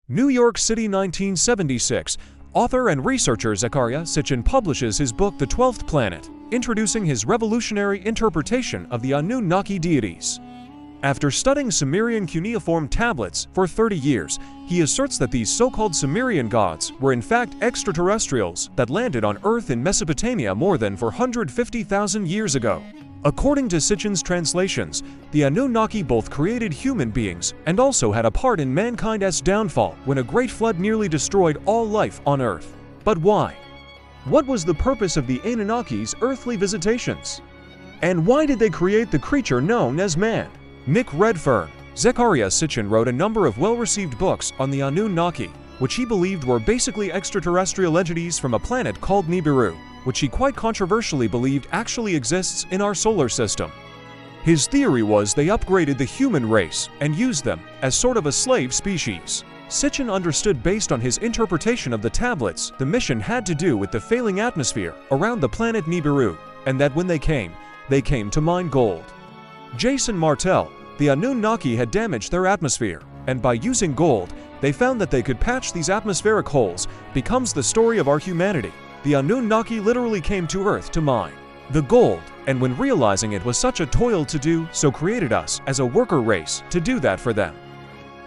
New York City, 1976. Author and researcher Archaeological publishes his book The 12th Planet, introducing his revolutionary interpretation of the Anunnaki deities. After studying Sumerian cuneiform tablets for 30 years, he asserts that these so-called Sumerian gods were in fact extraterrestrials that landed on Earth in Mesopotamia more than 450,000 years ago. According to Sitchin's translations, the Anunnaki both created human beings and also had a part in mankind's downfall when a great flood nearly destroyed all life on Earth. But why? What was the purpose of the Anunnaki's earthly visitations? And why did they create the creature known as man? Nick Redfern. Zecharia Sitchin wrote a number of well-received books on the Anunnaki, which he believed were basically extraterrestrial entities from a planet called Nibiru, which he quite controversially believed actually exists in our solar system. His theory was they upgraded the human race and used them as sort of a slave species. Sitchin understood, based on his interpretation of the tablets, the mission had to do with the failing atmosphere around the planet Nibiru, and that when they came to mine gold. Jason Martell. The Anunnaki had damaged their atmosphere, and by using gold, they found that they could patch these atmospheric holes. Becomes the story of our humanity. The Anunnaki literally came to Earth to mine the gold, and when realizing it was such a toil to do so, created us as a worker race to do that for them.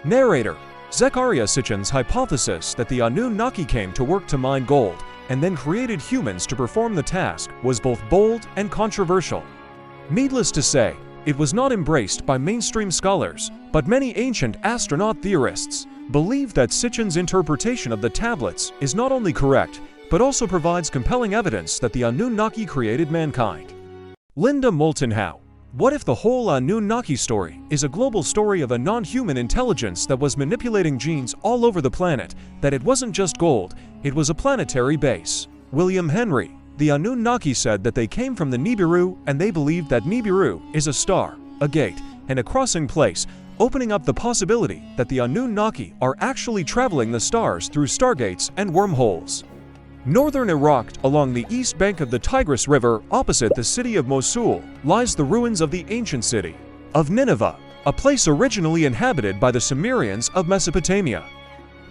Narrator. Zecharia Sitchin's hypothesis that the Anunnaki came to work to mine gold and then created humans to perform the task was both bold and controversial. Needless to say, it was not embraced by mainstream scholars, but many ancient astronaut theorists believe that Sitchin's interpretation of the tablets is not only correct, but also provides compelling evidence that the Anunnaki created mankind. Linda Moulton Howe. What if the whole Anunnaki story is a global story of a non-human intelligence that was manipulating genes all over the planet, that it wasn't just gold, it was a planetary base? William Henry. The Anunnaki said that they came from the Nibiru, and they believed that Nibiru is a star, a gate, and a crossing place, opening up the possibility that the Anunnaki are actually traveling the stars through stargates and wormholes. Northern Iraq, along the east bank of the Tigris River, opposite the city of Mosul, lies the ruins of the ancient city of Nineveh, a place originally inhabited by the Sumerians of Mesopotamia.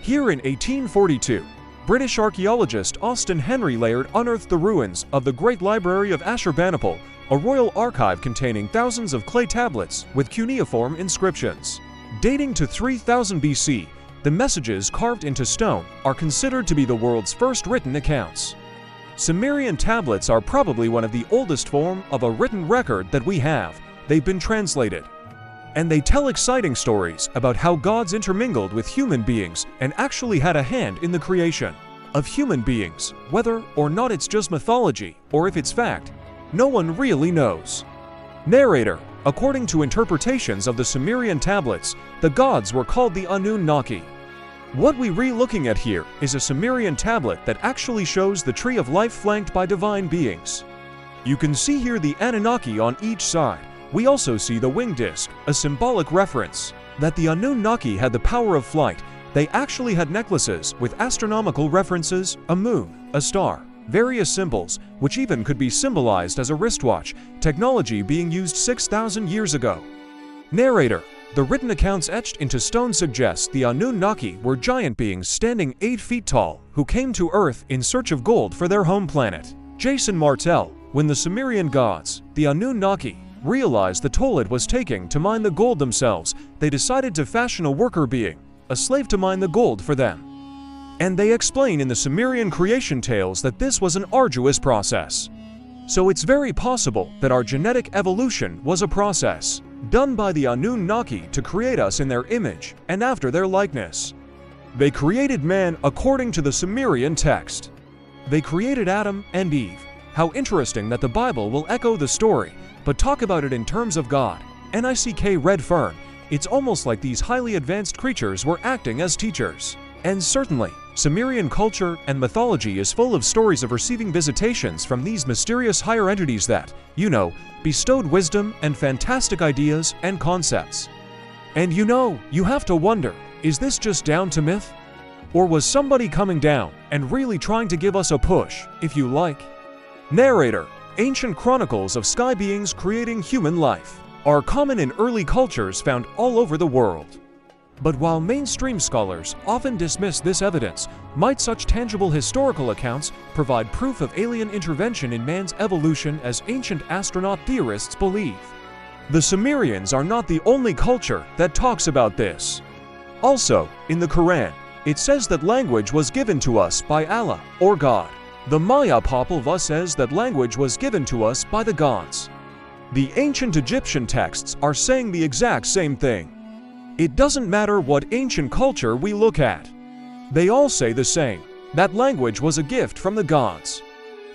Here in 1842, British archaeologist Austen Henry Layard unearthed the ruins of the Great Library of Ashurbanipal, a royal archive containing thousands of clay tablets with cuneiform inscriptions. Dating to 3000 BC, the messages carved into stone are considered to be the world's first written accounts. Sumerian tablets are probably one of the oldest form of a written record that we have. They've been translated, and they tell exciting stories about how gods intermingled with human beings and actually had a hand in the creation of human beings. Whether or not it's just mythology, or if it's fact, no one really knows. Narrator. According to interpretations of the Sumerian tablets, the gods were called the Anunnaki. What we're looking at here is a Sumerian tablet that actually shows the tree of life flanked by divine beings. You can see here the Anunnaki on each side. We also see the wing disc, a symbolic reference that the Anunnaki had the power of flight. They actually had necklaces with astronomical references, a moon, a star, various symbols, which even could be symbolized as a wristwatch, technology being used 6,000 years ago. Narrator. The written accounts etched into stone suggest the Anunnaki were giant beings standing 8 feet tall who came to Earth in search of gold for their home planet. Jason Martell. When the Sumerian gods, the Anunnaki, realized the toll it was taking to mine the gold themselves, they decided to fashion a worker being, a slave to mine the gold for them. And they explain in the Sumerian creation tales that this was an arduous process. So it's very possible that our genetic evolution was a process done by the Anunnaki to create us in their image and after their likeness. They created man according to the Sumerian text. They created Adam and Eve. How interesting that the Bible will echo the story, but talk about it in terms of God. Nick Redfern. It's almost like these highly advanced creatures were acting as teachers. And certainly, Sumerian culture and mythology is full of stories of receiving visitations from these mysterious higher entities that, bestowed wisdom and fantastic ideas and concepts. And you have to wonder, is this just down to myth? Or was somebody coming down and really trying to give us a push, if you like? Narrator. Ancient chronicles of sky beings creating human life are common in early cultures found all over the world. But while mainstream scholars often dismiss this evidence, might such tangible historical accounts provide proof of alien intervention in man's evolution as ancient astronaut theorists believe? The Sumerians are not the only culture that talks about this. Also, in the Quran, it says that language was given to us by Allah, or God. The Maya Popolvuh says that language was given to us by the gods. The ancient Egyptian texts are saying the exact same thing. It doesn't matter what ancient culture we look at. They all say the same, that language was a gift from the gods.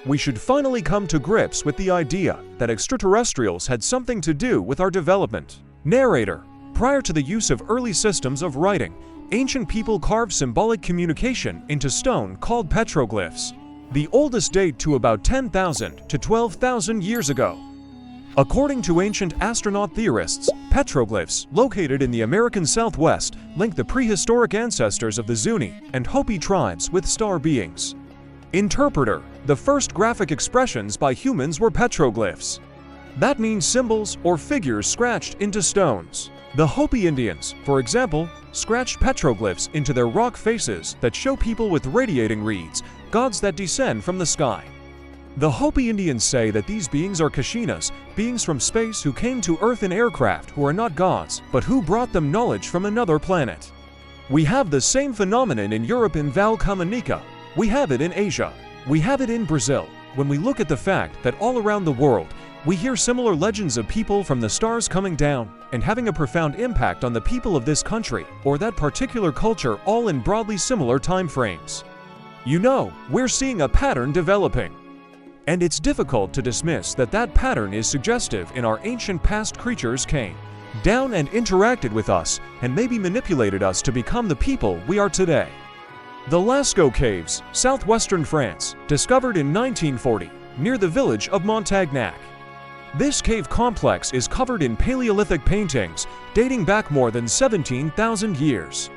We should finally come to grips with the idea that extraterrestrials had something to do with our development. Narrator: prior to the use of early systems of writing, ancient people carved symbolic communication into stone called petroglyphs. The oldest date to about 10,000 to 12,000 years ago. According to ancient astronaut theorists, petroglyphs located in the American Southwest link the prehistoric ancestors of the Zuni and Hopi tribes with star beings. Interpreter: the first graphic expressions by humans were petroglyphs. That means symbols or figures scratched into stones. The Hopi Indians, for example, scratched petroglyphs into their rock faces that show people with radiating reeds, gods that descend from the sky. The Hopi Indians say that these beings are Kashinas, beings from space who came to Earth in aircraft who are not gods, but who brought them knowledge from another planet. We have the same phenomenon in Europe in Val Camonica. We have it in Asia. We have it in Brazil. When we look at the fact that all around the world, we hear similar legends of people from the stars coming down and having a profound impact on the people of this country or that particular culture, all in broadly similar time frames. You know, we're seeing a pattern developing. And it's difficult to dismiss that that pattern is suggestive in our ancient past creatures came down and interacted with us and maybe manipulated us to become the people we are today. The Lascaux Caves, southwestern France, discovered in 1940, near the village of Montagnac. This cave complex is covered in Paleolithic paintings dating back more than 17,000 years.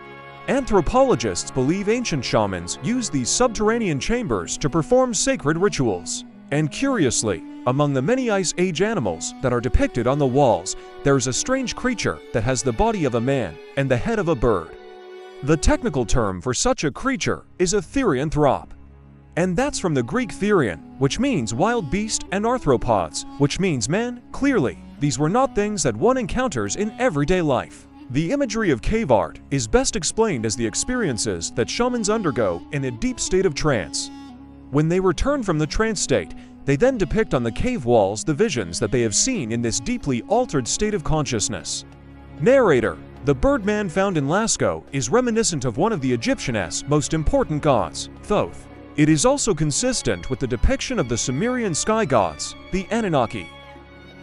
Anthropologists believe ancient shamans used these subterranean chambers to perform sacred rituals. And curiously, among the many Ice Age animals that are depicted on the walls, there is a strange creature that has the body of a man and the head of a bird. The technical term for such a creature is a therianthrope. And that's from the Greek therion, which means wild beast, and arthropods, which means man. Clearly, these were not things that one encounters in everyday life. The imagery of cave art is best explained as the experiences that shamans undergo in a deep state of trance. When they return from the trance state, they then depict on the cave walls the visions that they have seen in this deeply altered state of consciousness. Narrator: the Birdman found in Lascaux is reminiscent of one of the Egyptian's most important gods, Thoth. It is also consistent with the depiction of the Sumerian sky gods, the Anunnaki.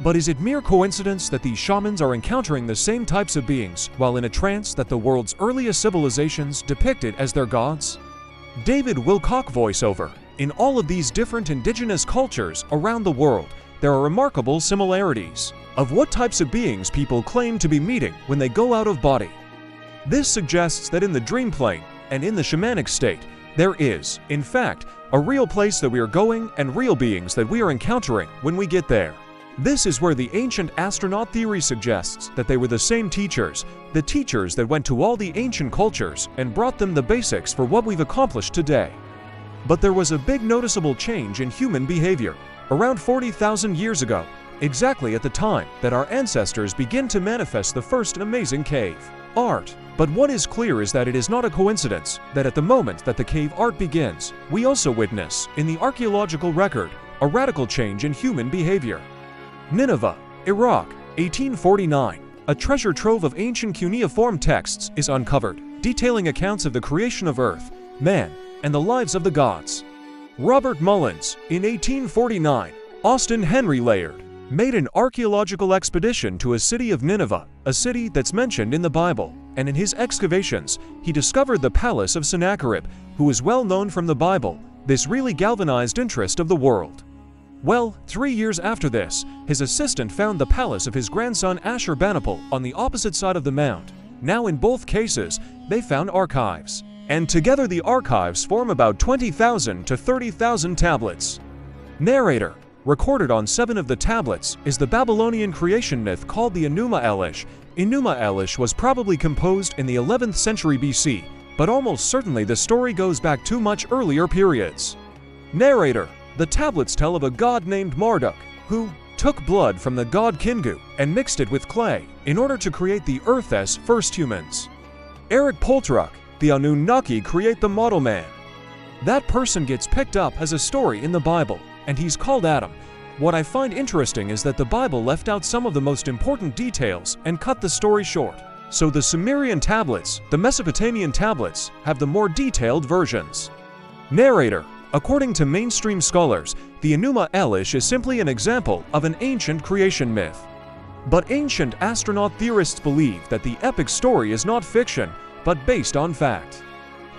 But is it mere coincidence that these shamans are encountering the same types of beings while in a trance that the world's earliest civilizations depicted as their gods? David Wilcock voiceover. In all of these different indigenous cultures around the world, there are remarkable similarities of what types of beings people claim to be meeting when they go out of body. This suggests that in the dream plane and in the shamanic state, there is, in fact, a real place that we are going and real beings that we are encountering when we get there. This is where the ancient astronaut theory suggests that they were the same teachers, the teachers that went to all the ancient cultures and brought them the basics for what we've accomplished today. But there was a big noticeable change in human behavior around 40,000 years ago, exactly at the time that our ancestors begin to manifest the first amazing cave art. But what is clear is that it is not a coincidence that at the moment that the cave art begins, we also witness, in the archaeological record, a radical change in human behavior. Nineveh, Iraq, 1849. A treasure trove of ancient cuneiform texts is uncovered, detailing accounts of the creation of Earth, man, and the lives of the gods. Robert Mullins, in 1849, Austin Henry Layard, made an archaeological expedition to a city of Nineveh, a city that's mentioned in the Bible, and in his excavations, he discovered the palace of Sennacherib, who is well known from the Bible. This really galvanized interest of the world. Well, 3 years after this, his assistant found the palace of his grandson Ashurbanipal on the opposite side of the mound. Now in both cases, they found archives. And together the archives form about 20,000 to 30,000 tablets. Narrator: recorded on 7 of the tablets is the Babylonian creation myth called the Enuma Elish, Enuma Elish was probably composed in the 11th century BC, but almost certainly the story goes back to much earlier periods. Narrator: the tablets tell of a god named Marduk, who took blood from the god Kingu and mixed it with clay in order to create the Earth's first humans. Eric Poltruk: the Anunnaki create the model man. That person gets picked up as a story in the Bible, and he's called Adam. What I find interesting is that the Bible left out some of the most important details and cut the story short. So the Sumerian tablets, the Mesopotamian tablets, have the more detailed versions. Narrator: according to mainstream scholars, the Enuma Elish is simply an example of an ancient creation myth. But ancient astronaut theorists believe that the epic story is not fiction, but based on fact.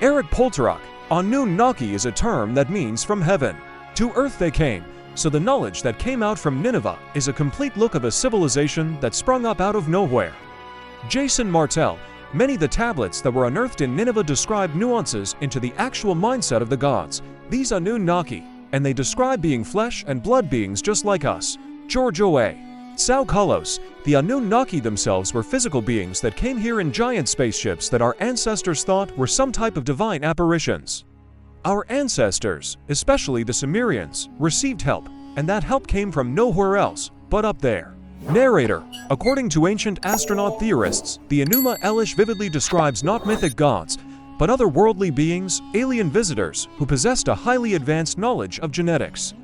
Eric Poltruk: Anunnaki is a term that means from heaven. To earth they came, so the knowledge that came out from Nineveh is a complete look of a civilization that sprung up out of nowhere. Jason Martell: many of the tablets that were unearthed in Nineveh describe nuances into the actual mindset of the gods, these Anunnaki, and they describe being flesh and blood beings just like us. George O.A. Tsoukalos: the Anunnaki themselves were physical beings that came here in giant spaceships that our ancestors thought were some type of divine apparitions. Our ancestors, especially the Sumerians, received help, and that help came from nowhere else but up there. Narrator: according to ancient astronaut theorists, the Enuma Elish vividly describes not mythic gods, but otherworldly beings, alien visitors, who possessed a highly advanced knowledge of genetics.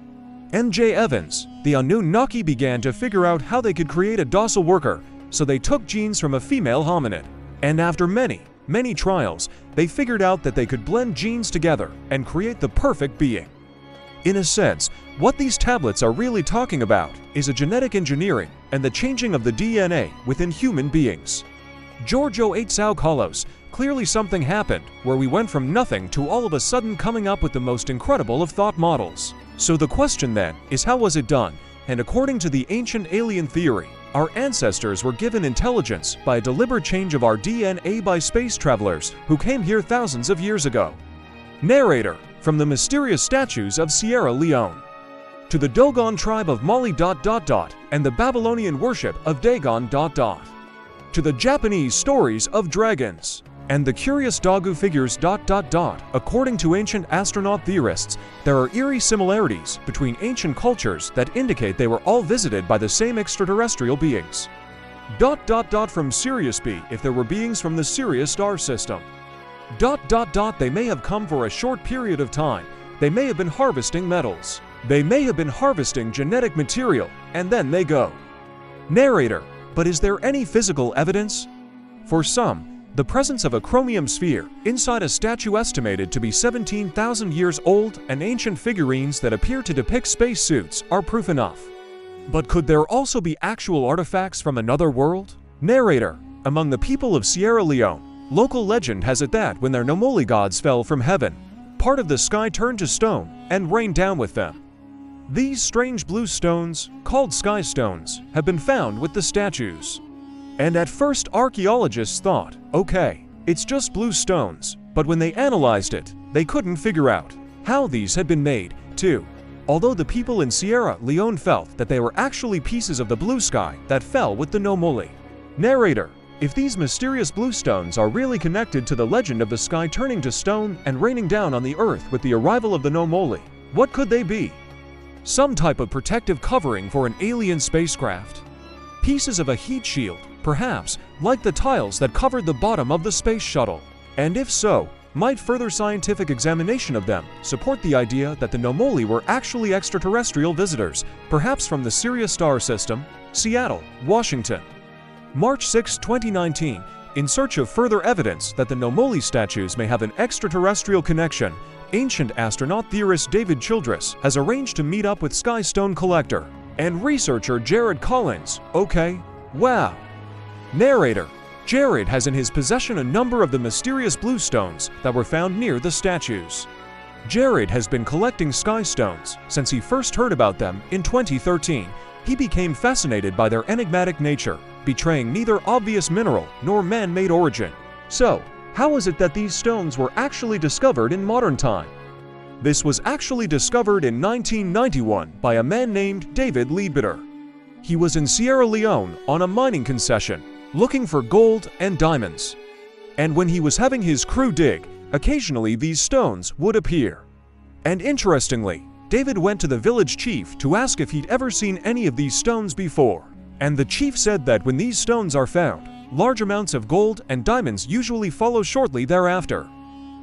M.J. Evans: the Anunnaki began to figure out how they could create a docile worker, so they took genes from a female hominid. And after many trials, they figured out that they could blend genes together and create the perfect being. In a sense, what these tablets are really talking about is a genetic engineering and the changing of the DNA within human beings. Giorgio Tsoukalos: clearly something happened where we went from nothing to all of a sudden coming up with the most incredible of thought models. So the question then is, how was it done? And according to the ancient alien theory, our ancestors were given intelligence by a deliberate change of our DNA by space travelers who came here thousands of years ago. Narrator: from the mysterious statues of Sierra Leone to the Dogon tribe of Mali ... and the Babylonian worship of Dagon ... to the Japanese stories of dragons and the curious Dagu figures ... According to ancient astronaut theorists, there are eerie similarities between ancient cultures that indicate they were all visited by the same extraterrestrial beings. ... From Sirius B if there were beings from the Sirius star system. ... They may have come for a short period of time. They may have been harvesting metals. They may have been harvesting genetic material, and then they go. Narrator: but is there any physical evidence? For some, the presence of a chromium sphere inside a statue estimated to be 17,000 years old and ancient figurines that appear to depict spacesuits are proof enough. But could there also be actual artifacts from another world? Narrator: among the people of Sierra Leone, local legend has it that when their Nomoli gods fell from heaven, part of the sky turned to stone and rained down with them. These strange blue stones, called sky stones, have been found with the statues. And at first archaeologists thought, okay, it's just blue stones, but when they analyzed it, they couldn't figure out how these had been made, too. Although the people in Sierra Leone felt that they were actually pieces of the blue sky that fell with the Nomoli. Narrator: if these mysterious blue stones are really connected to the legend of the sky turning to stone and raining down on the earth with the arrival of the Nomoli, what could they be? Some type of protective covering for an alien spacecraft? Pieces of a heat shield, perhaps, like the tiles that covered the bottom of the space shuttle? And if so, might further scientific examination of them support the idea that the Nomoli were actually extraterrestrial visitors, perhaps from the Sirius star system, Seattle, Washington? March 6, 2019, in search of further evidence that the Nomoli statues may have an extraterrestrial connection, ancient astronaut theorist David Childress has arranged to meet up with sky stone collector and researcher Jared Collins. Okay, wow. Narrator: Jared has in his possession a number of the mysterious blue stones that were found near the statues. Jared has been collecting sky stones since he first heard about them in 2013. He became fascinated by their enigmatic nature, betraying neither obvious mineral nor man-made origin. So, how is it that these stones were actually discovered in modern time? This was actually discovered in 1991 by a man named David Leadbitter. He was in Sierra Leone on a mining concession looking for gold and diamonds. And when he was having his crew dig, occasionally these stones would appear. And interestingly, David went to the village chief to ask if he'd ever seen any of these stones before. And the chief said that when these stones are found, large amounts of gold and diamonds usually follow shortly thereafter.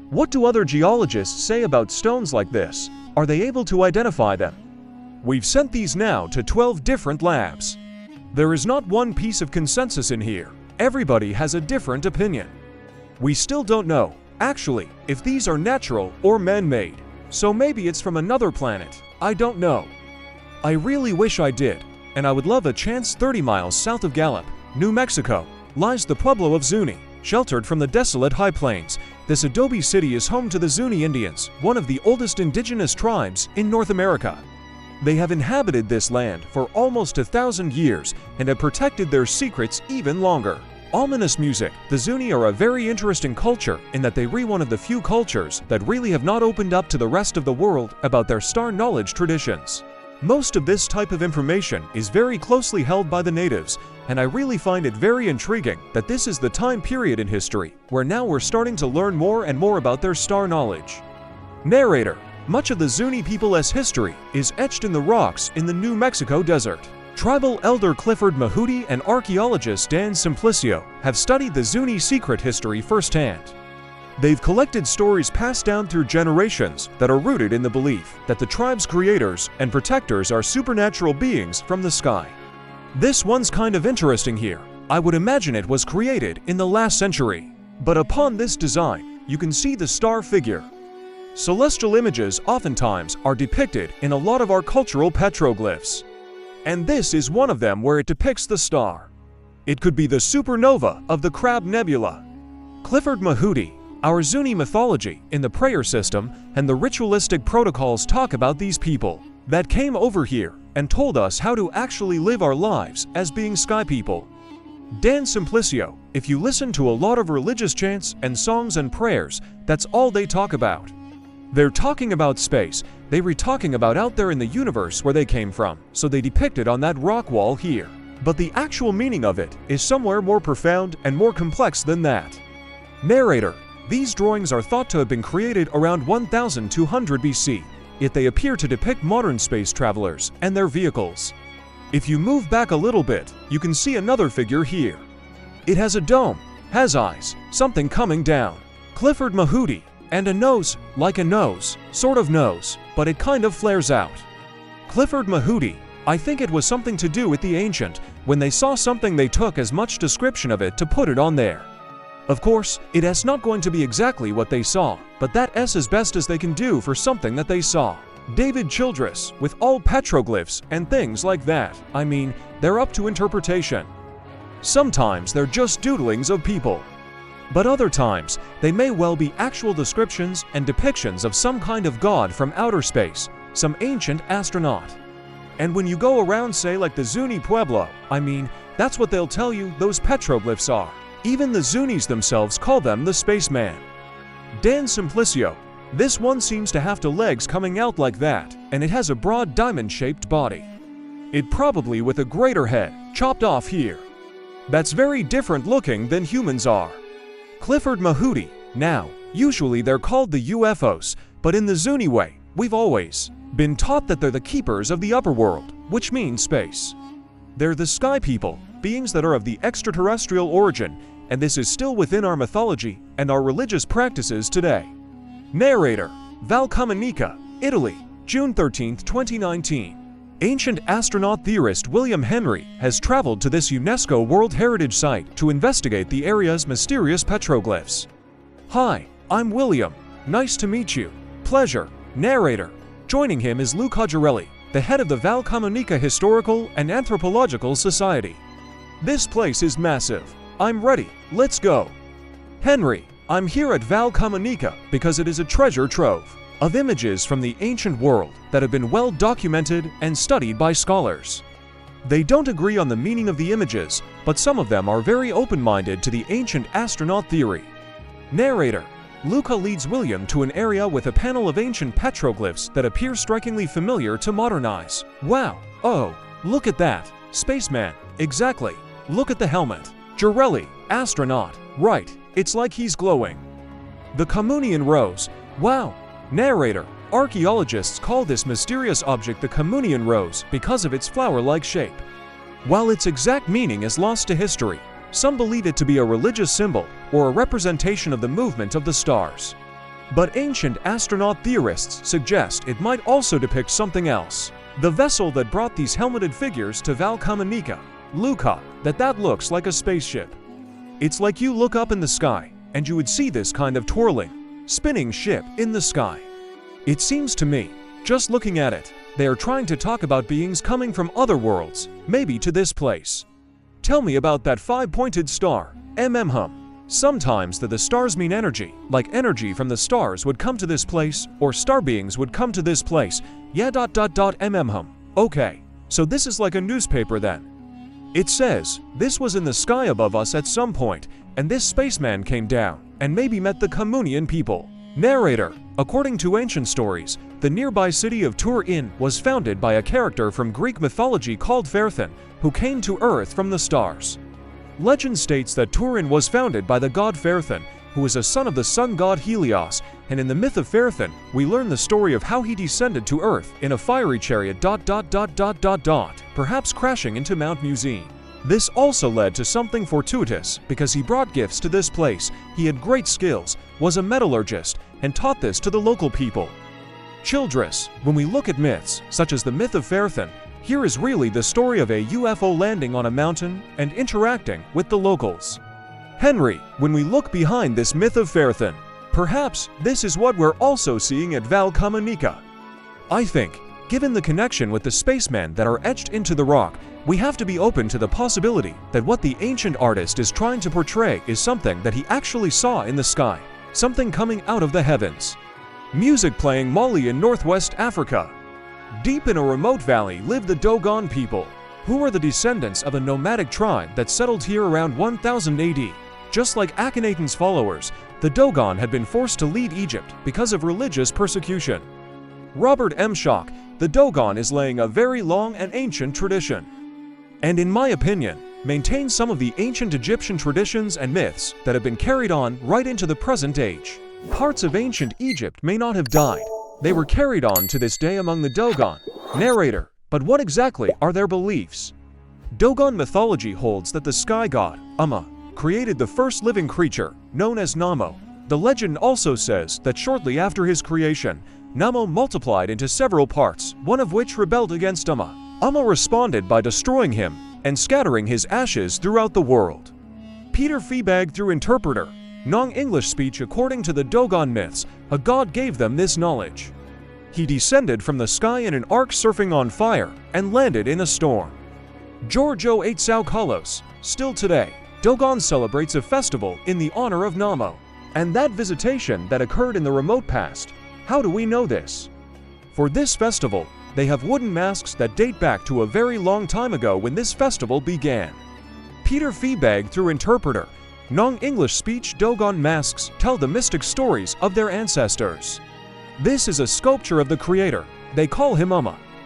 What do other geologists say about stones like this? Are they able to identify them? We've sent these now to 12 different labs. There is not one piece of consensus in here. Everybody has a different opinion. We still don't know, actually, if these are natural or man-made. So maybe it's from another planet. I don't know. I really wish I did, and I would love a chance. 30 miles south of Gallup, New Mexico, lies the pueblo of Zuni. Sheltered from the desolate high plains, this adobe city is home to the Zuni Indians, one of the oldest indigenous tribes in North America. They have inhabited this land for almost 1,000 years and have protected their secrets even longer. Ominous music. The Zuni are a very interesting culture in that they are one of the few cultures that really have not opened up to the rest of the world about their star knowledge traditions. Most of this type of information is very closely held by the natives, and I really find it very intriguing that this is the time period in history where now we're starting to learn more and more about their star knowledge. Narrator. Much of the Zuni people's history is etched in the rocks in the New Mexico desert. Tribal elder Clifford Mahudi and archaeologist Dan Simplicio have studied the Zuni secret history firsthand. They've collected stories passed down through generations that are rooted in the belief that the tribe's creators and protectors are supernatural beings from the sky. This one's kind of interesting here. I would imagine it was created in the last century. But upon this design, you can see the star figure. Celestial images oftentimes are depicted in a lot of our cultural petroglyphs. And this is one of them where it depicts the star. It could be the supernova of the Crab Nebula. Clifford Mahudi, our Zuni mythology in the prayer system and the ritualistic protocols talk about these people that came over here and told us how to actually live our lives as being sky people. Dan Simplicio, if you listen to a lot of religious chants and songs and prayers, that's all they talk about. They're talking about space. They were talking about out there in the universe where they came from, so they depict it on that rock wall here. But the actual meaning of it is somewhere more profound and more complex than that. Narrator. These drawings are thought to have been created around 1200 BC, yet they appear to depict modern space travelers and their vehicles. If you move back a little bit, you can see another figure here. It has a dome, has eyes, something coming down. Clifford Mahudi, and a nose, like a nose, sort of nose, but it kind of flares out. Clifford Mahudi, I think it was something to do with the ancient. When they saw something, they took as much description of it to put it on there. Of course, it is not going to be exactly what they saw, but that is as best as they can do for something that they saw. David Childress, with all petroglyphs and things like that. I mean, they're up to interpretation. Sometimes they're just doodlings of people. But other times, they may well be actual descriptions and depictions of some kind of god from outer space, some ancient astronaut. And when you go around, say, like the Zuni Pueblo, I mean, that's what they'll tell you those petroglyphs are. Even the Zunis themselves call them the spaceman. Dan Simplicio. This one seems to have legs coming out like that, and it has a broad diamond-shaped body. It probably with a greater head, chopped off here. That's very different looking than humans are. Clifford Mahudi. Now, usually they're called the UFOs, but in the Zuni way, we've always been taught that they're the keepers of the upper world, which means space. They're the sky people, beings that are of the extraterrestrial origin, and this is still within our mythology and our religious practices today. Narrator. Valcamonica, Italy, June 13, 2019. Ancient astronaut theorist William Henry has traveled to this UNESCO World Heritage Site to investigate the area's mysterious petroglyphs. Hi, I'm William. Nice to meet you. Pleasure. Narrator. Joining him is Luca Girelli, the head of the Valcamonica Historical and Anthropological Society. This place is massive. I'm ready. Let's go. Henry. I'm here at Valcamonica because it is a treasure trove of images from the ancient world that have been well documented and studied by scholars. They don't agree on the meaning of the images, but some of them are very open-minded to the ancient astronaut theory. Narrator. Luca leads William to an area with a panel of ancient petroglyphs that appear strikingly familiar to modern eyes. Wow. Oh, look at that. Spaceman. Exactly. Look at the helmet. Jirelli, astronaut. Right, it's like he's glowing. The Communion Rose. Wow. Narrator. Archaeologists call this mysterious object the Communion Rose because of its flower-like shape. While its exact meaning is lost to history, some believe it to be a religious symbol or a representation of the movement of the stars. But ancient astronaut theorists suggest it might also depict something else. The vessel that brought these helmeted figures to Val Camonica, Lucca, that looks like a spaceship. It's like you look up in the sky, and you would see this kind of twirling, spinning ship in the sky. It seems to me, just looking at it, they are trying to talk about beings coming from other worlds, maybe to this place. Tell me about that five-pointed star, Sometimes the stars mean energy, like energy from the stars would come to this place, or star beings would come to this place. Yeah. Okay, so this is like a newspaper then. It says, this was in the sky above us at some point, and this spaceman came down, and maybe met the Communion people. Narrator. According to ancient stories, the nearby city of Turin was founded by a character from Greek mythology called Phaethon, who came to Earth from the stars. Legend states that Turin was founded by the god Phaethon, who is a son of the sun god Helios, and in the myth of Phaethon, we learn the story of how he descended to Earth in a fiery chariot ... perhaps crashing into Mount Musin. This also led to something fortuitous, because he brought gifts to this place, he had great skills, was a metallurgist, and taught this to the local people. Childress, when we look at myths, such as the myth of Phaethon, here is really the story of a UFO landing on a mountain and interacting with the locals. Henry, when we look behind this myth of Phaethon, perhaps this is what we're also seeing at Val Camonica. I think, given the connection with the spacemen that are etched into the rock, we have to be open to the possibility that what the ancient artist is trying to portray is something that he actually saw in the sky, something coming out of the heavens. Music playing Mali in Northwest Africa. Deep in a remote valley live the Dogon people, who are the descendants of a nomadic tribe that settled here around 1000 AD. Just like Akhenaten's followers, the Dogon had been forced to leave Egypt because of religious persecution. Robert M. Schock, the Dogon is laying a very long and ancient tradition, and in my opinion, maintains some of the ancient Egyptian traditions and myths that have been carried on right into the present age. Parts of ancient Egypt may not have died. They were carried on to this day among the Dogon. Narrator. But what exactly are their beliefs? Dogon mythology holds that the sky god, created the first living creature, known as Namo. The legend also says that shortly after his creation, Namo multiplied into several parts, one of which rebelled against Amma responded by destroying him and scattering his ashes throughout the world. Peter Feebag through interpreter. Non-English speech. According to the Dogon myths, a god gave them this knowledge. He descended from the sky in an ark surfing on fire and landed in a storm. Giorgio Aitsaukalos. Still today, Dogon celebrates a festival in the honor of Namo, and that visitation that occurred in the remote past. How do we know this? For this festival, they have wooden masks that date back to a very long time ago when this festival began. Peter Feebag through interpreter. Non-English speech. Dogon masks tell the mystic stories of their ancestors. This is a sculpture of the creator. They call him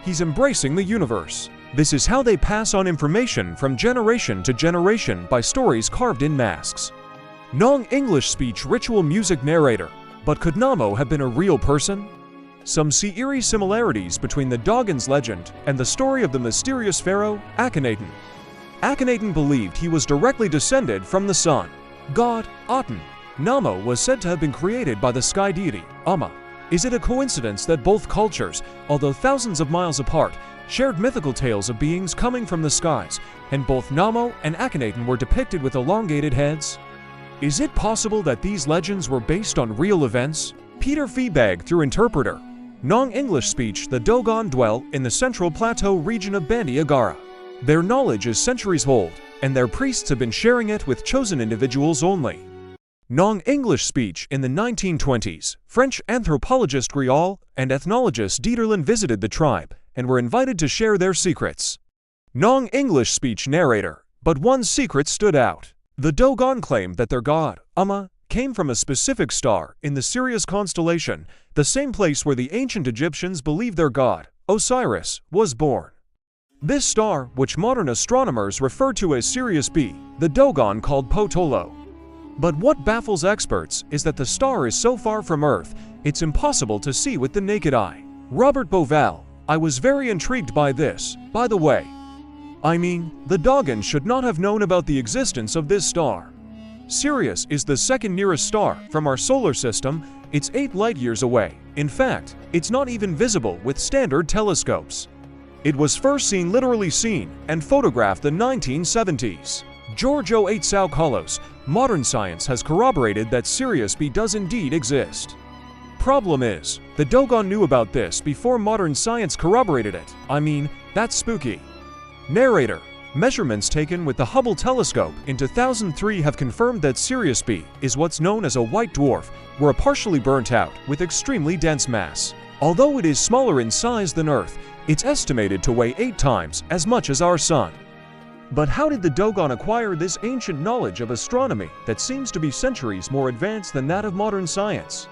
He's embracing the universe. This is how they pass on information from generation to generation by stories carved in masks. Non-English speech. Ritual music narrator. But could Namo have been a real person? Some see eerie similarities between the Dogon's legend and the story of the mysterious pharaoh, Akhenaten. Akhenaten believed he was directly descended from the sun god, Aten. Namo was said to have been created by the sky deity, Is it a coincidence that both cultures, although thousands of miles apart, shared mythical tales of beings coming from the skies, and both Namo and Akhenaten were depicted with elongated heads? Is it possible that these legends were based on real events? Peter Feebag through interpreter. Non-English speech. The Dogon dwell in the central plateau region of Bandi Agara. Their knowledge is centuries old, and their priests have been sharing it with chosen individuals only. Non-English speech. In the 1920s, French anthropologist Grial and ethnologist Dieterlen visited the tribe and were invited to share their secrets. Non-English speech narrator. But one secret stood out. The Dogon claimed that their god, came from a specific star in the Sirius constellation, the same place where the ancient Egyptians believed their god, Osiris, was born. This star, which modern astronomers refer to as Sirius B, the Dogon called Potolo. But what baffles experts is that the star is so far from Earth, it's impossible to see with the naked eye. Robert Bauval, I was very intrigued by this, by the way. I mean, the Dogon should not have known about the existence of this star. Sirius is the second nearest star from our solar system. It's 8 light-years away. In fact, it's not even visible with standard telescopes. It was first literally seen and photographed in the 1970s. Giorgio Tsoukalos, modern science has corroborated that Sirius B does indeed exist. Problem is, the Dogon knew about this before modern science corroborated it. I mean, that's spooky. Narrator, measurements taken with the Hubble telescope in 2003 have confirmed that Sirius B is what's known as a white dwarf, were partially burnt out with extremely dense mass. Although it is smaller in size than Earth, it's estimated to weigh 8 times as much as our Sun. But how did the Dogon acquire this ancient knowledge of astronomy that seems to be centuries more advanced than that of modern science?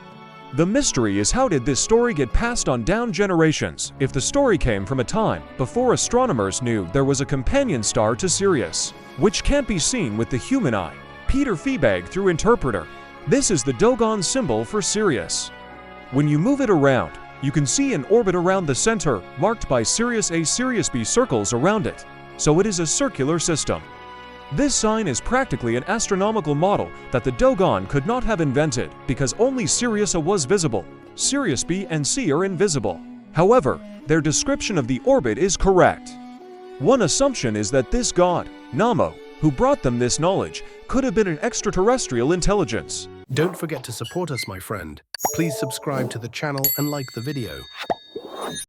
The mystery is, how did this story get passed on down generations if the story came from a time before astronomers knew there was a companion star to Sirius, which can't be seen with the human eye? Peter Feebag through interpreter. This is the Dogon symbol for Sirius. When you move it around, you can see an orbit around the center, marked by Sirius A. Sirius B circles around it, so it is a circular system. This sign is practically an astronomical model that the Dogon could not have invented because only Sirius A was visible. Sirius B and C are invisible. However, their description of the orbit is correct. One assumption is that this god, Namo, who brought them this knowledge, could have been an extraterrestrial intelligence. Don't forget to support us, my friend. Please subscribe to the channel and like the video.